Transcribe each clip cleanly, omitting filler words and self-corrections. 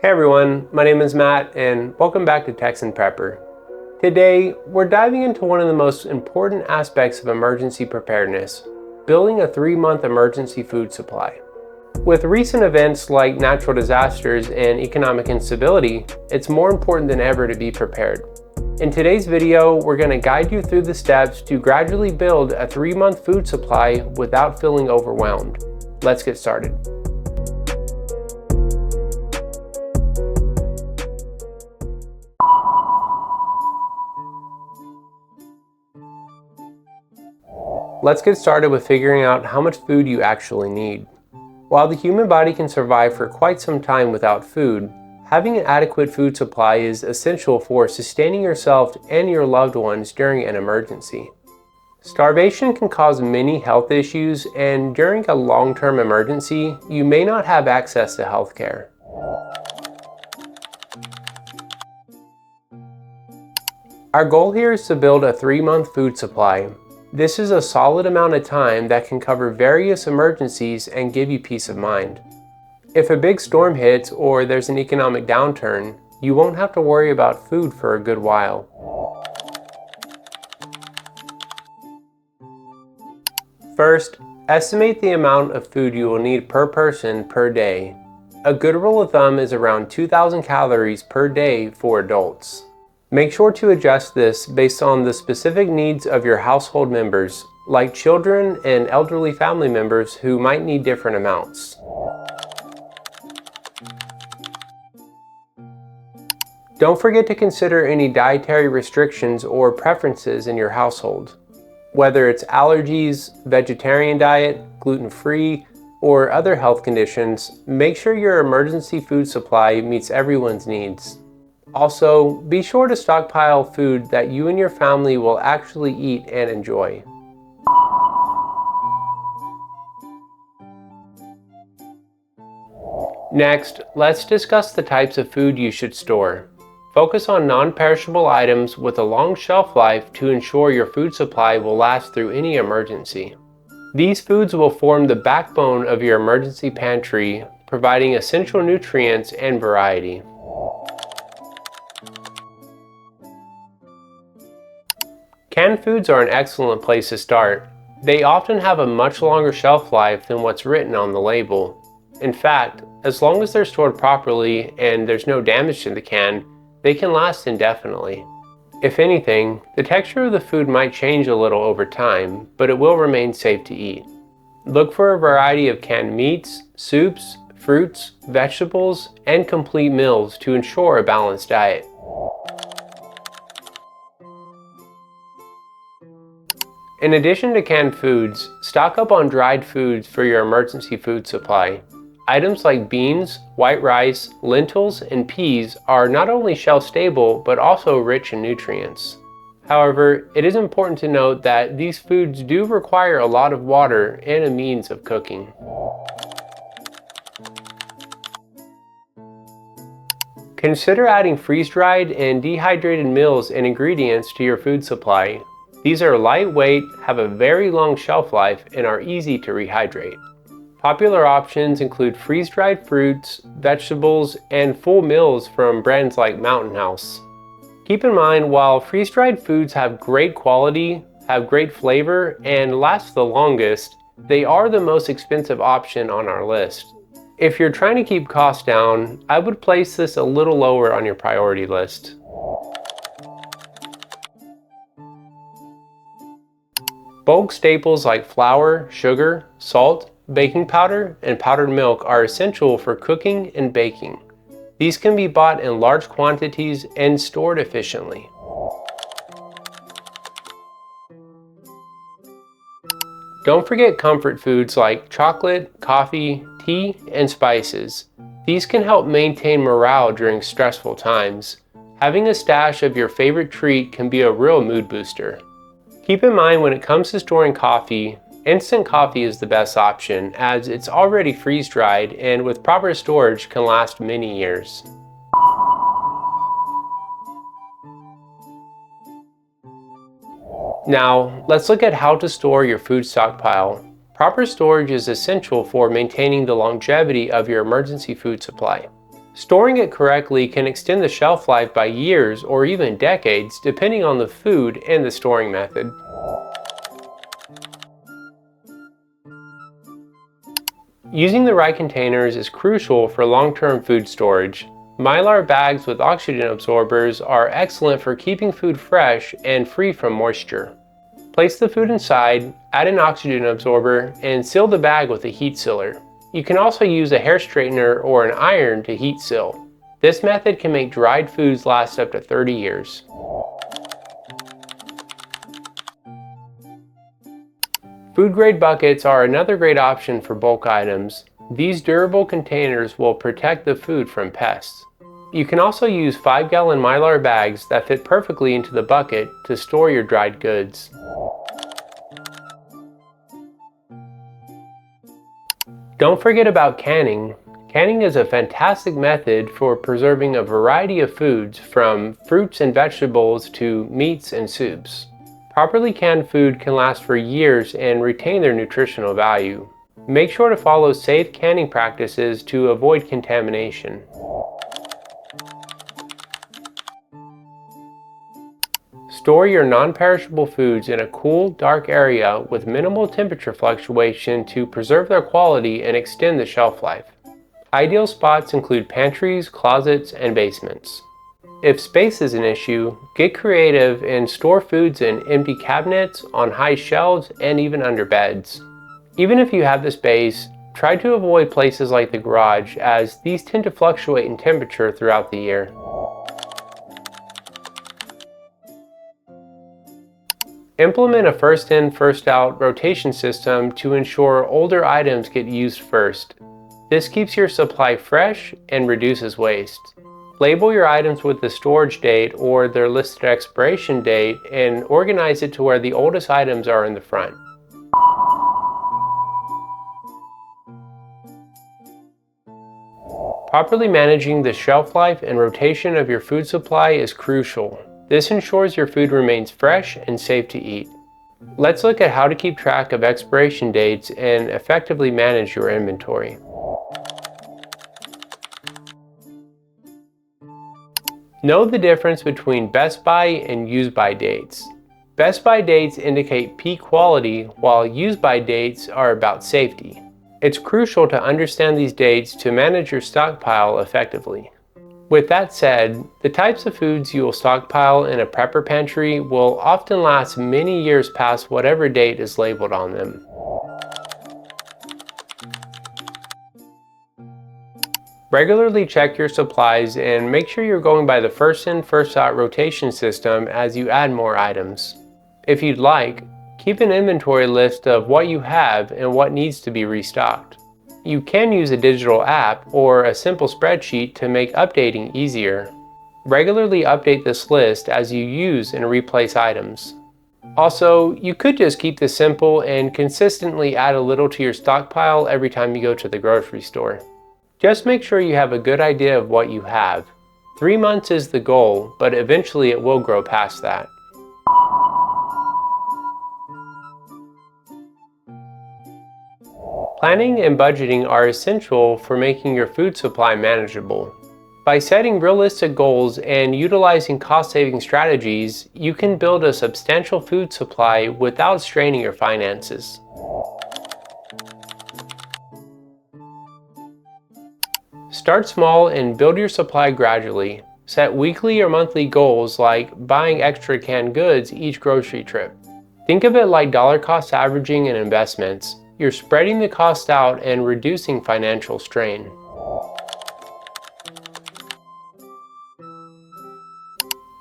Hey everyone, my name is Matt and welcome back to Texan Prepper. Today, we're diving into one of the most important aspects of emergency preparedness, building a 3-month emergency food supply. With recent events like natural disasters and economic instability, it's more important than ever to be prepared. In today's video, we're going to guide you through the steps to gradually build a 3-month food supply without feeling overwhelmed. Let's get started. Let's get started with figuring out how much food you actually need. While the human body can survive for quite some time without food, having an adequate food supply is essential for sustaining yourself and your loved ones during an emergency. Starvation can cause many health issues, and during a long-term emergency, you may not have access to health care. Our goal here is to build a 3-month food supply. This is a solid amount of time that can cover various emergencies and give you peace of mind. If a big storm hits or there's an economic downturn, you won't have to worry about food for a good while. First, estimate the amount of food you will need per person per day. A good rule of thumb is around 2,000 calories per day for adults. Make sure to adjust this based on the specific needs of your household members, like children and elderly family members who might need different amounts. Don't forget to consider any dietary restrictions or preferences in your household. Whether it's allergies, vegetarian diet, gluten-free, or other health conditions, make sure your emergency food supply meets everyone's needs. Also, be sure to stockpile food that you and your family will actually eat and enjoy. Next, let's discuss the types of food you should store. Focus on non-perishable items with a long shelf life to ensure your food supply will last through any emergency. These foods will form the backbone of your emergency pantry, providing essential nutrients and variety. Canned foods are an excellent place to start. They often have a much longer shelf life than what's written on the label. In fact, as long as they're stored properly and there's no damage to the can, they can last indefinitely. If anything, the texture of the food might change a little over time, but it will remain safe to eat. Look for a variety of canned meats, soups, fruits, vegetables, and complete meals to ensure a balanced diet. In addition to canned foods, stock up on dried foods for your emergency food supply. Items like beans, white rice, lentils, and peas are not only shelf-stable but also rich in nutrients. However, it is important to note that these foods do require a lot of water and a means of cooking. Consider adding freeze-dried and dehydrated meals and ingredients to your food supply. These are lightweight, have a very long shelf life, and are easy to rehydrate. Popular options include freeze-dried fruits, vegetables, and full meals from brands like Mountain House. Keep in mind, while freeze-dried foods have great quality, have great flavor, and last the longest, they are the most expensive option on our list. If you're trying to keep costs down, I would place this a little lower on your priority list. Bulk staples like flour, sugar, salt, baking powder, and powdered milk are essential for cooking and baking. These can be bought in large quantities and stored efficiently. Don't forget comfort foods like chocolate, coffee, tea, and spices. These can help maintain morale during stressful times. Having a stash of your favorite treat can be a real mood booster. Keep in mind, when it comes to storing coffee, instant coffee is the best option as it's already freeze-dried and with proper storage can last many years. Now, let's look at how to store your food stockpile. Proper storage is essential for maintaining the longevity of your emergency food supply. Storing it correctly can extend the shelf life by years or even decades, depending on the food and the storing method. Using the right containers is crucial for long-term food storage. Mylar bags with oxygen absorbers are excellent for keeping food fresh and free from moisture. Place the food inside, add an oxygen absorber, and seal the bag with a heat sealer. You can also use a hair straightener or an iron to heat seal. This method can make dried foods last up to 30 years. Food-grade buckets are another great option for bulk items. These durable containers will protect the food from pests. You can also use 5-gallon Mylar bags that fit perfectly into the bucket to store your dried goods. Don't forget about canning. Canning is a fantastic method for preserving a variety of foods, from fruits and vegetables to meats and soups. Properly canned food can last for years and retain their nutritional value. Make sure to follow safe canning practices to avoid contamination. Store your non-perishable foods in a cool, dark area with minimal temperature fluctuation to preserve their quality and extend the shelf life. Ideal spots include pantries, closets, and basements. If space is an issue, get creative and store foods in empty cabinets, on high shelves, and even under beds. Even if you have the space, try to avoid places like the garage, as these tend to fluctuate in temperature throughout the year. Implement a first in, first out rotation system to ensure older items get used first. This keeps your supply fresh and reduces waste. Label your items with the storage date or their listed expiration date and organize it to where the oldest items are in the front. Properly managing the shelf life and rotation of your food supply is crucial. This ensures your food remains fresh and safe to eat. Let's look at how to keep track of expiration dates and effectively manage your inventory. Know the difference between best by and use by dates. Best by dates indicate peak quality, while use by dates are about safety. It's crucial to understand these dates to manage your stockpile effectively. With that said, the types of foods you will stockpile in a prepper pantry will often last many years past whatever date is labeled on them. Regularly check your supplies and make sure you're going by the first in, first out rotation system as you add more items. If you'd like, keep an inventory list of what you have and what needs to be restocked. You can use a digital app or a simple spreadsheet to make updating easier. Regularly update this list as you use and replace items. Also, you could just keep this simple and consistently add a little to your stockpile every time you go to the grocery store. Just make sure you have a good idea of what you have. 3 months is the goal, but eventually it will grow past that. Planning and budgeting are essential for making your food supply manageable. By setting realistic goals and utilizing cost-saving strategies, you can build a substantial food supply without straining your finances. Start small and build your supply gradually. Set weekly or monthly goals like buying extra canned goods each grocery trip. Think of it like dollar cost averaging in investments. You're spreading the cost out and reducing financial strain.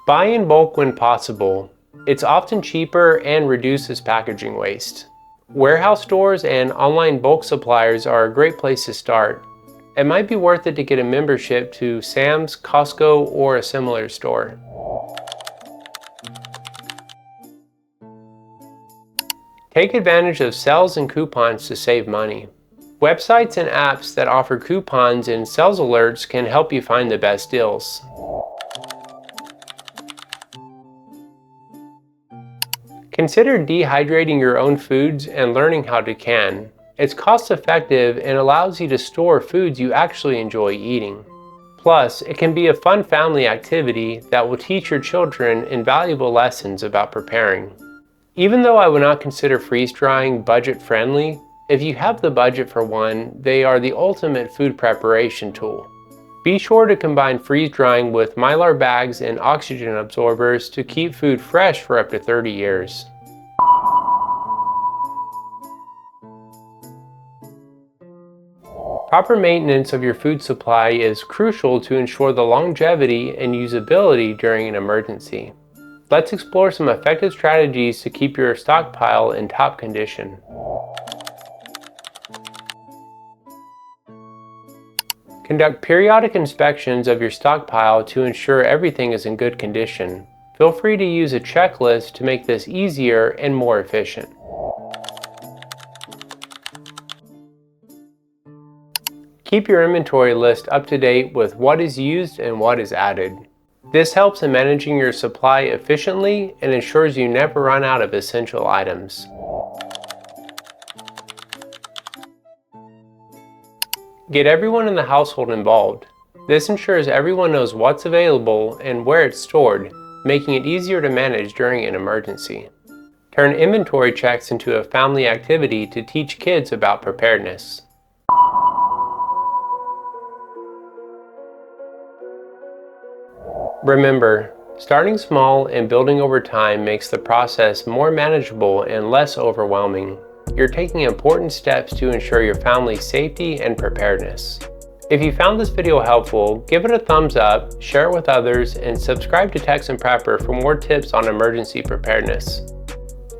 Buy in bulk when possible. It's often cheaper and reduces packaging waste. Warehouse stores and online bulk suppliers are a great place to start. It might be worth it to get a membership to Sam's, Costco, or a similar store. Take advantage of sales and coupons to save money. Websites and apps that offer coupons and sales alerts can help you find the best deals. Consider dehydrating your own foods and learning how to can. It's cost-effective and allows you to store foods you actually enjoy eating. Plus, it can be a fun family activity that will teach your children invaluable lessons about preparing. Even though I would not consider freeze-drying budget-friendly, if you have the budget for one, they are the ultimate food preparation tool. Be sure to combine freeze-drying with Mylar bags and oxygen absorbers to keep food fresh for up to 30 years. Proper maintenance of your food supply is crucial to ensure the longevity and usability during an emergency. Let's explore some effective strategies to keep your stockpile in top condition. Conduct periodic inspections of your stockpile to ensure everything is in good condition. Feel free to use a checklist to make this easier and more efficient. Keep your inventory list up to date with what is used and what is added. This helps in managing your supply efficiently and ensures you never run out of essential items. Get everyone in the household involved. This ensures everyone knows what's available and where it's stored, making it easier to manage during an emergency. Turn inventory checks into a family activity to teach kids about preparedness. Remember, starting small and building over time makes the process more manageable and less overwhelming. You're taking important steps to ensure your family's safety and preparedness. If you found this video helpful, give it a thumbs up, share it with others, and subscribe to Texan Prepper for more tips on emergency preparedness.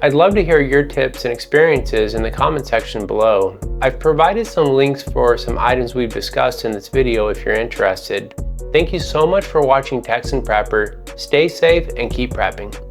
I'd love to hear your tips and experiences in the comment section below. I've provided some links for some items we've discussed in this video if you're interested. Thank you so much for watching Texan Prepper. Stay safe and keep prepping.